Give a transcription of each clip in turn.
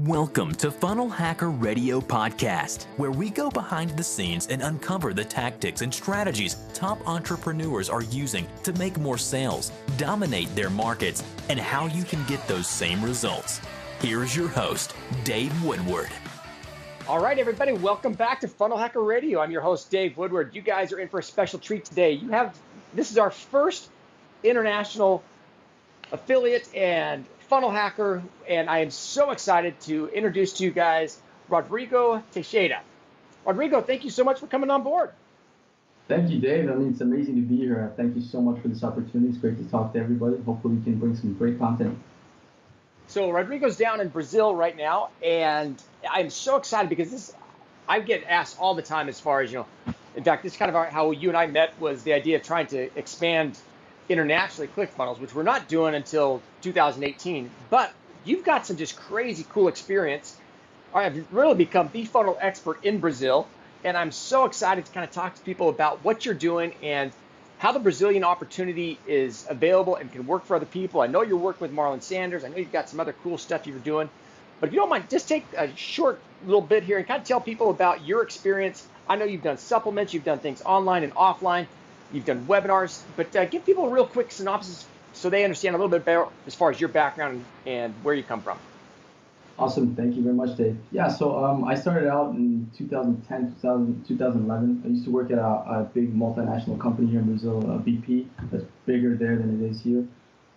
Welcome to Funnel Hacker Radio Podcast, where we go behind the scenes and uncover the tactics and strategies top entrepreneurs are using to make more sales, dominate their markets, and how you can get those same results. Here is your host, Dave Woodward. All right, everybody, welcome back to Funnel Hacker Radio. I'm your host, Dave Woodward. You guys are in for a special treat today. This is our first international affiliate and funnel hacker, and I am so excited to introduce to you guys Rodrigo Teixeira. Rodrigo, thank you so much for coming on board. Thank you, Dave. It's amazing to be here. Thank you so much for this opportunity. It's great to talk to everybody. Hopefully we can bring some great content. So Rodrigo's down in Brazil right now, and I'm so excited because I get asked all the time as far as, in fact, this is kind of how you and I met, was the idea of trying to expand internationally ClickFunnels, which we're not doing until 2018, but you've got some just crazy cool experience. I've really become the funnel expert in Brazil, and I'm so excited to kind of talk to people about what you're doing and how the Brazilian opportunity is available and can work for other people. I know you're working with Marlon Sanders. I know you've got some other cool stuff you're doing, but if you don't mind, just take a short little bit here and kind of tell people about your experience. I know you've done supplements, you've done things online and offline, you've done webinars, but give people a real quick synopsis so they understand a little bit better as far as your background and where you come from. Awesome. Thank you very much, Dave. Yeah, so I started out in 2010, 2011. I used to work at a big multinational company here in Brazil, BP, that's bigger there than it is here.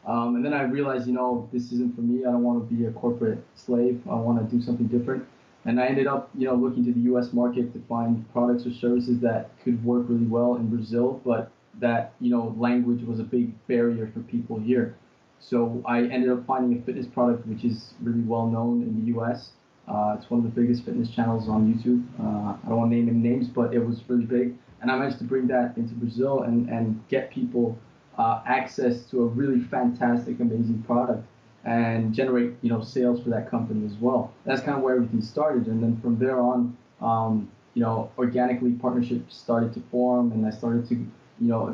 And then I realized, this isn't for me. I don't want to be a corporate slave. I want to do something different. And I ended up, looking to the U.S. market to find products or services that could work really well in Brazil, but that, language was a big barrier for people here. So I ended up finding a fitness product which is really well known in the U.S. It's one of the biggest fitness channels on YouTube. I don't want to name any names, but it was really big. And I managed to bring that into Brazil and get people access to a really fantastic, amazing product, and generate, sales for that company as well. That's kind of where everything started. And then from there on, organically partnerships started to form, and I started to,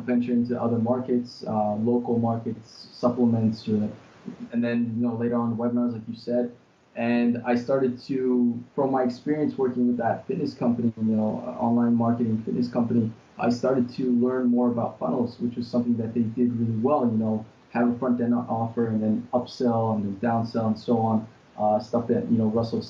venture into other markets, local markets, supplements, and then, later on webinars, like you said. And I started to, from my experience working with that fitness company, online marketing fitness company, I started to learn more about funnels, which was something that they did really well, have a front end offer and then upsell and then downsell and so on, stuff that, Russell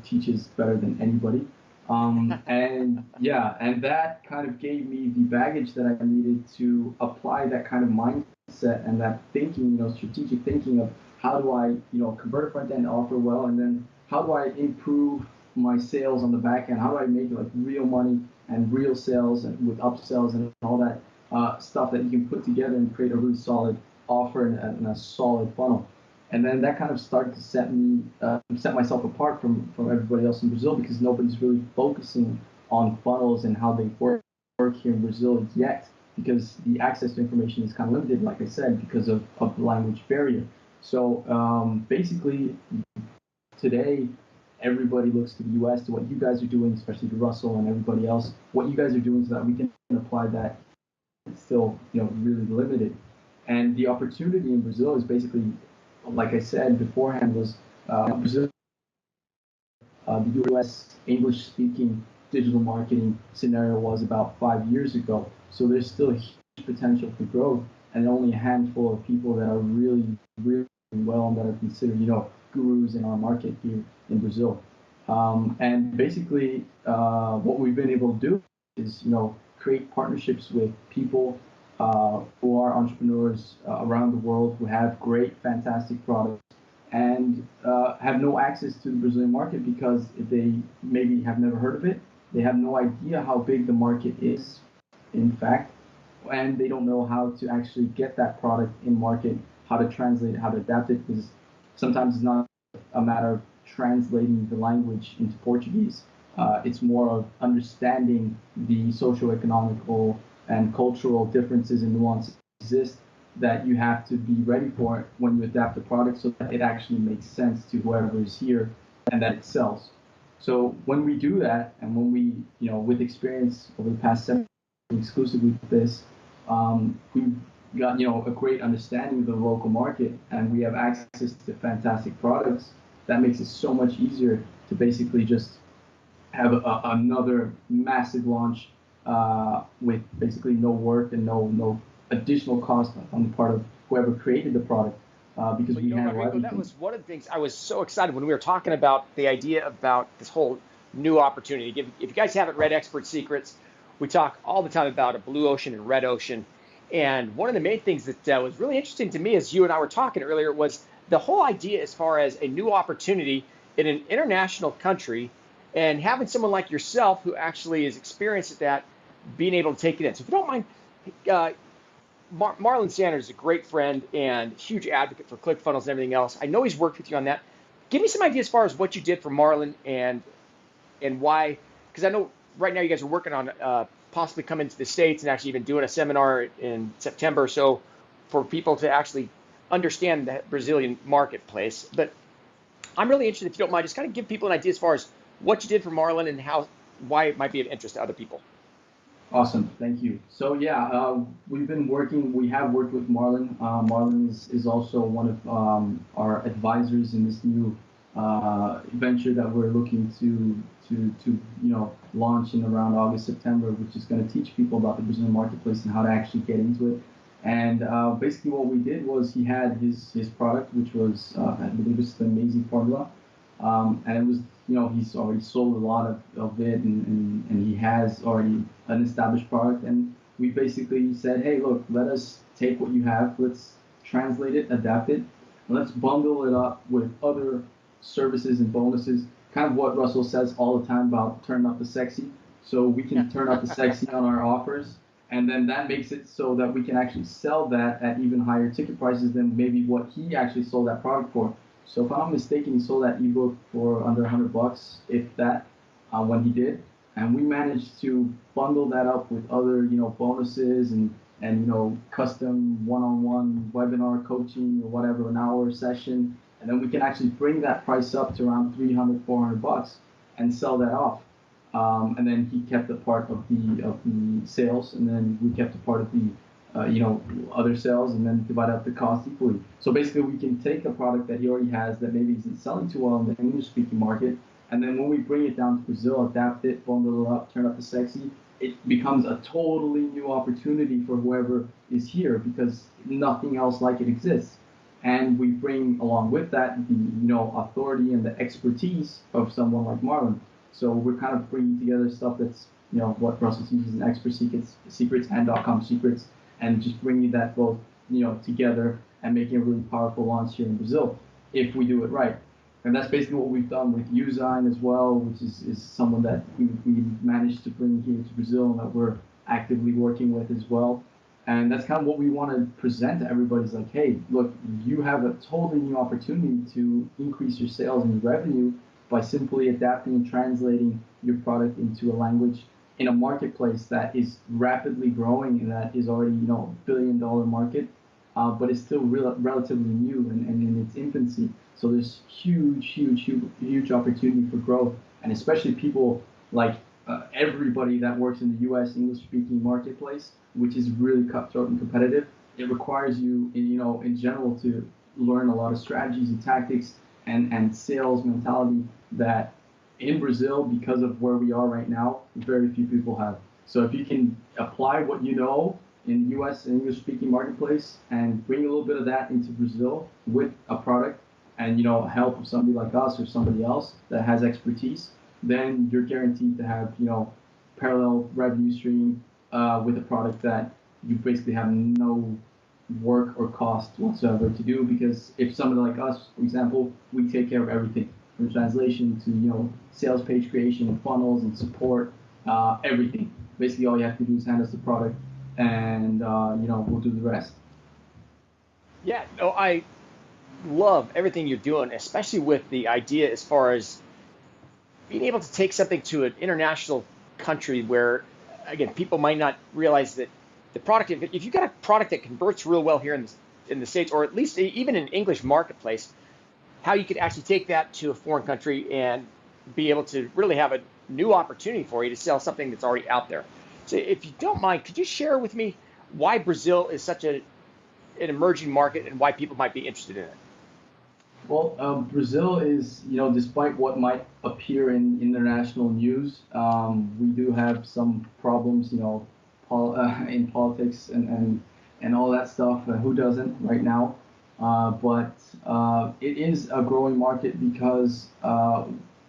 teaches better than anybody. And that kind of gave me the baggage that I needed to apply that kind of mindset and that thinking, strategic thinking of how do I, convert a front end offer well, and then how do I improve my sales on the back end? How do I make like real money and real sales and with upsells and all that stuff that you can put together and create a really solid offer and a solid funnel. And then that kind of started to set myself apart from everybody else in Brazil, because nobody's really focusing on funnels and how they work here in Brazil yet, because the access to information is kind of limited, like I said, because of the language barrier. So basically today, everybody looks to the U.S., to what you guys are doing, especially to Russell and everybody else, what you guys are doing so that we can apply that. It's still, really limited. And the opportunity in Brazil is basically, like I said beforehand, was Brazil, the U.S. English-speaking digital marketing scenario was about 5 years ago. So there's still a huge potential for growth, and only a handful of people that are really, really well and that are considered, gurus in our market here in Brazil. And basically, what we've been able to do is, create partnerships with people who are entrepreneurs around the world, who have great, fantastic products, and have no access to the Brazilian market because they maybe have never heard of it. They have no idea how big the market is, in fact, and they don't know how to actually get that product in market, how to translate it, how to adapt it, because sometimes it's not a matter of translating the language into Portuguese. It's more of understanding the socio-economical and cultural differences and nuances exist that you have to be ready for when you adapt the product, so that it actually makes sense to whoever is here and that it sells. So when we do that, and when we, with experience over the past 7 years exclusively with this, we've got, a great understanding of the local market, and we have access to fantastic products that makes it so much easier to basically just have another massive launch with basically no work and no additional cost on the part of whoever created the product, because we handle Rodrigo, everything. that was one of the things I was so excited when we were talking about the idea about this whole new opportunity. If you guys haven't read Expert Secrets, we talk all the time about a blue ocean and red ocean. And one of the main things that was really interesting to me as you and I were talking earlier was the whole idea as far as a new opportunity in an international country and having someone like yourself who actually is experienced at that, being able to take it in. So if you don't mind, Marlon Sanders is a great friend and huge advocate for ClickFunnels and everything else. I know he's worked with you on that. Give me some idea as far as what you did for Marlon and why, because I know right now you guys are working on possibly coming to the States and actually even doing a seminar in September or so for people to actually understand the Brazilian marketplace. But I'm really interested, if you don't mind, just kind of give people an idea as far as what you did for Marlon and why it might be of interest to other people. Awesome, thank you. So yeah, we have worked with Marlon. Marlon is also one of our advisors in this new venture that we're looking to launch in around August, September, which is going to teach people about the Brazilian marketplace and how to actually get into it. And basically what we did was he had his product, which was, I believe it's the Amazing Formula. And it was, he's already sold a lot of it and he has already an established product. And we basically said, hey, look, let us take what you have, let's translate it, adapt it, and let's bundle it up with other services and bonuses. Kind of what Russell says all the time about turn up the sexy. So we can turn up the sexy on our offers. And then that makes it so that we can actually sell that at even higher ticket prices than maybe what he actually sold that product for. So if I'm not mistaken, he sold that ebook for under $100, if that, when he did. And we managed to bundle that up with other, bonuses and custom one-on-one webinar coaching or whatever, an hour session. And then we can actually bring that price up to around $300, $400 and sell that off. And then he kept a part of the sales, and then we kept a part of the other sales, and then divide up the cost equally. So basically, we can take a product that he already has that maybe isn't selling too well in the English-speaking market, and then when we bring it down to Brazil, adapt it, bundle it up, turn up the sexy, it becomes a totally new opportunity for whoever is here because nothing else like it exists. And we bring along with that the authority and the expertise of someone like Marlon. So we're kind of bringing together stuff that's what Russell teaches in Expert Secrets and .com Secrets, and just bringing that both together and making a really powerful launch here in Brazil if we do it right. And that's basically what we've done with Usign as well, which is someone that we managed to bring here to Brazil and that we're actively working with as well. And that's kind of what we want to present to everybody. Is like, hey, look, you have a totally new opportunity to increase your sales and your revenue by simply adapting and translating your product into a language in a marketplace that is rapidly growing and that is already, $1 billion market, but it's still relatively new and in its infancy. So there's huge opportunity for growth, and especially people like everybody that works in the U.S. English-speaking marketplace, which is really cutthroat and competitive. It requires you, in general, to learn a lot of strategies and tactics and sales mentality that in Brazil, because of where we are right now, very few people have. So if you can apply what you know in the U.S. English-speaking marketplace and bring a little bit of that into Brazil with a product and help of somebody like us or somebody else that has expertise, then you're guaranteed to have parallel revenue stream with a product that you basically have no work or cost whatsoever to do, because if somebody like us, for example, we take care of everything from translation to sales page creation and funnels and support, everything. Basically, all you have to do is hand us the product, and we'll do the rest. Yeah, no, I love everything you're doing, especially with the idea as far as being able to take something to an international country where, again, people might not realize that the product, if you've got a product that converts real well here in the States, or at least even in English marketplace, how you could actually take that to a foreign country and be able to really have a new opportunity for you to sell something that's already out there. So if you don't mind, could you share with me why Brazil is such an emerging market and why people might be interested in it? Well, Brazil is, despite what might appear in international news, we do have some problems, in politics and all that stuff. Who doesn't right now? But it is a growing market because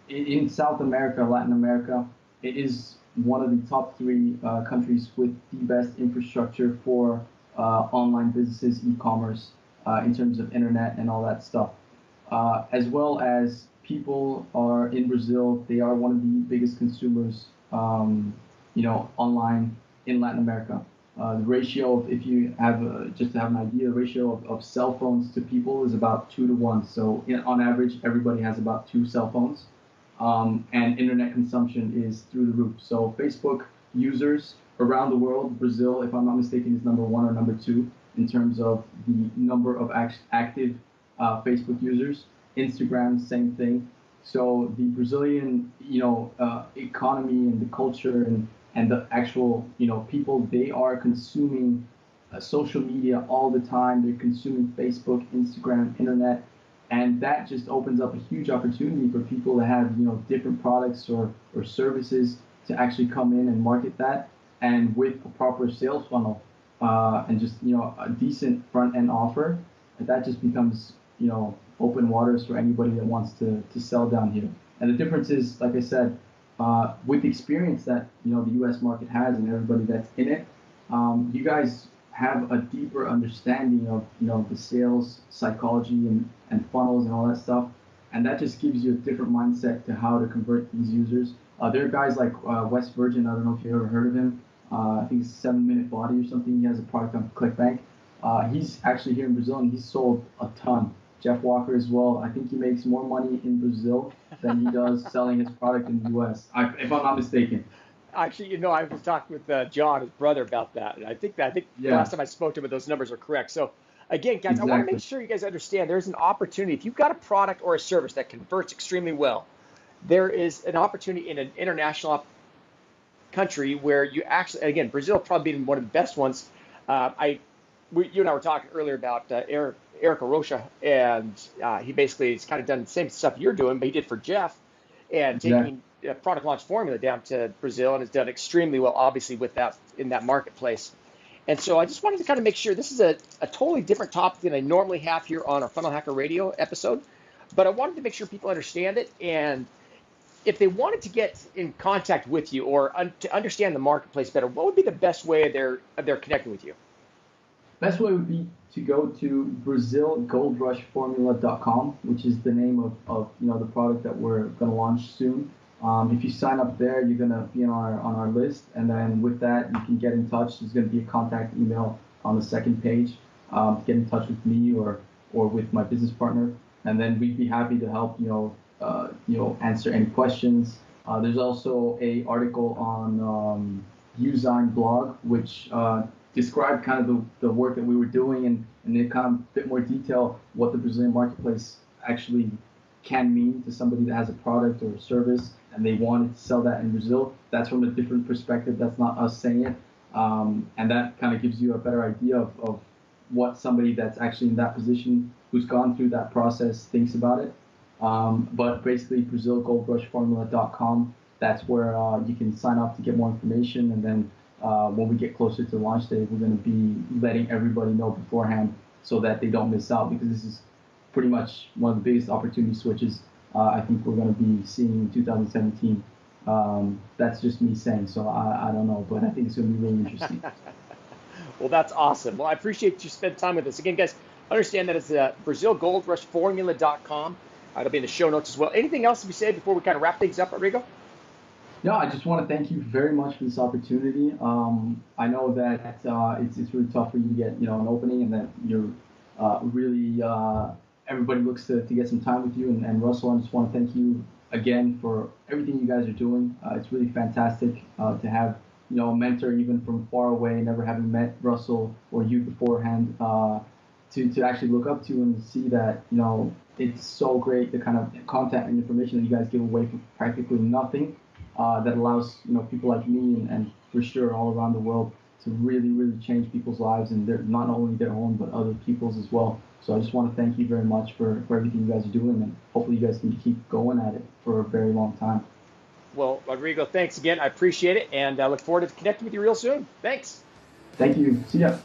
in South America, Latin America, it is one of the top three countries with the best infrastructure for online businesses, e-commerce, in terms of internet and all that stuff. As well as people are in Brazil, they are one of the biggest consumers, online in Latin America. The ratio of, if you have, just to have an idea, the ratio of cell phones to people is about 2 to 1. So on average, everybody has about two cell phones. And internet consumption is through the roof. So Facebook users around the world, Brazil, if I'm not mistaken, is number one or number two in terms of the number of active Facebook users. Instagram, same thing. So the Brazilian, economy and the culture and the actual, people, they are consuming social media all the time. They're consuming Facebook, Instagram, internet, and that just opens up a huge opportunity for people to have, different products or services to actually come in and market that, and with a proper sales funnel, and just, a decent front end offer, that just becomes, open waters for anybody that wants to sell down here. And the difference is, like I said, with the experience that, the U.S. market has and everybody that's in it, you guys have a deeper understanding of, the sales psychology and funnels and all that stuff. And that just gives you a different mindset to how to convert these users. There are guys like West Virgin, I don't know if you've ever heard of him. I think it's 7 Minute Body or something. He has a product on ClickBank. He's actually here in Brazil and he's sold a ton. Jeff Walker as well. I think he makes more money in Brazil than he does selling his product in the U.S. If I'm not mistaken. Actually, I was talking with John, his brother, about that, and I think the Yeah, last time I spoke to him, those numbers are correct. So, again, guys, I want to make exactly. sure you guys understand there's an opportunity. If you've got a product or a service that converts extremely well, there is an opportunity in an international country where you actually, again, Brazil probably being one of the best ones. You and I were talking earlier about Erica Rocha, and he basically has kind of done the same stuff you're doing, but he did for Jeff, and Exactly. taking product launch formula down to Brazil, and has done extremely well, obviously, with that in that marketplace. And so I just wanted to kind of make sure this is a totally different topic than I normally have here on our Funnel Hacker Radio episode, but I wanted to make sure people understand it. And if they wanted to get in contact with you or to understand the marketplace better, what would be the best way of their connecting with you? Best way would be to go to brazilgoldrushformula.com, which is the name of the product that we're going to launch soon. If you sign up there, you're going to be on our list, and then with that, you can get in touch. There's going to be a contact email on the second page. Get in touch with me or with my business partner, and then we'd be happy to help answer any questions. There's also a article on Usign blog, which described kind of the work that we were doing and in kind of a bit more detail what the Brazilian marketplace actually can mean to somebody that has a product or a service and they wanted to sell that in Brazil. That's from a different perspective. That's not us saying it. And that kind of gives you a better idea of what somebody that's actually in that position who's gone through that process thinks about it. But basically, brazilgoldrushformula.com, that's where you can sign up to get more information. And then when we get closer to launch day, we're going to be letting everybody know beforehand so that they don't miss out, because this is pretty much one of the biggest opportunity switches I think we're going to be seeing in 2017. That's just me saying, so I don't know, but I think it's going to be really interesting. Well, that's awesome. Well, I appreciate you spending time with us. Again, guys, understand that it's BrazilGoldRushFormula.com. It'll be in the show notes as well. Anything else to be said before we kind of wrap things up, Rodrigo? No, I just want to thank you very much for this opportunity. I know that it's really tough for you to get an opening, and that you're really everybody looks to get some time with you. And Russell, I just want to thank you again for everything you guys are doing. It's really fantastic to have a mentor even from far away, never having met Russell or you beforehand, to actually look up to and see that it's so great, the kind of content and information that you guys give away for practically nothing, that allows people like me and for sure all around the world to really change people's lives, and not only their own but other people's as well. So I just want to thank you very much for everything you guys are doing, and hopefully you guys can keep going at it for a very long time. Well, Rodrigo, thanks again. I appreciate it, and I look forward to connecting with you real soon. Thanks. Thank you. See ya.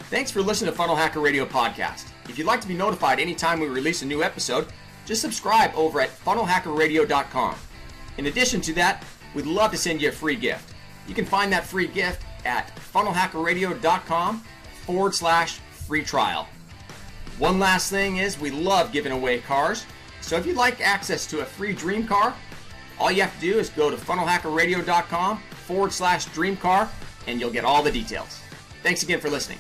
Thanks for listening to Funnel Hacker Radio Podcast. If you'd like to be notified anytime we release a new episode, just subscribe over at funnelhackerradio.com. In addition to that, we'd love to send you a free gift. You can find that free gift at funnelhackerradio.com/free trial. One last thing is we love giving away cars. So if you'd like access to a free dream car, all you have to do is go to funnelhackerradio.com/dream car and you'll get all the details. Thanks again for listening.